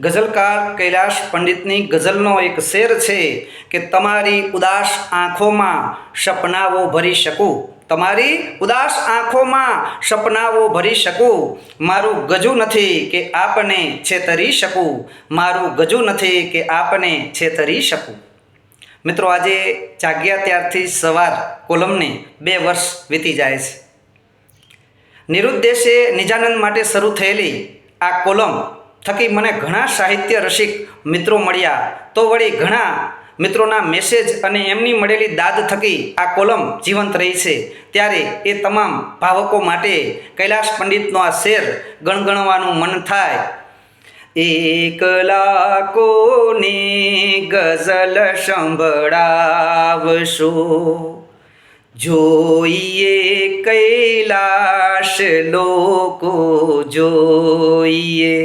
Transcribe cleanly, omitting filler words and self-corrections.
ગઝલકાર કૈલાશ પંડિતની ગઝલનો એક શેર છે કે તમારી ઉદાસ આંખોમાં સપનાઓ ભરી શકું, તમારી ઉદાસ આંખોમાં સપનાઓ ભરી શકું, મારું ગજું નથી કે આપને છેતરી શકું, મારું ગજું નથી કે આપને છેતરી શકું। મિત્રો, આજે જાગ્યા ત્યારથી સવાર કોલમને 2 વર્ષ વીતી જાય છે। નિરુદ્દેશે નિજાનંદ માટે શરૂ થયેલી આ કોલમ થકી મને ઘણા સાહિત્ય રસિક મિત્રો મળ્યા, તો વળી ઘણા મિત્રોના મેસેજ અને એમની મળેલી દાદ થકી આ કોલમ જીવંત રહી છે। ત્યારે એ તમામ ભાવકો માટે કૈલાશ પંડિતનો આ શેર ગણગણવાનું મન થાય। એકલા કોની ગઝલ સંભળાવશો, જોઈએ કૈલાશ લોકો જોઈએ।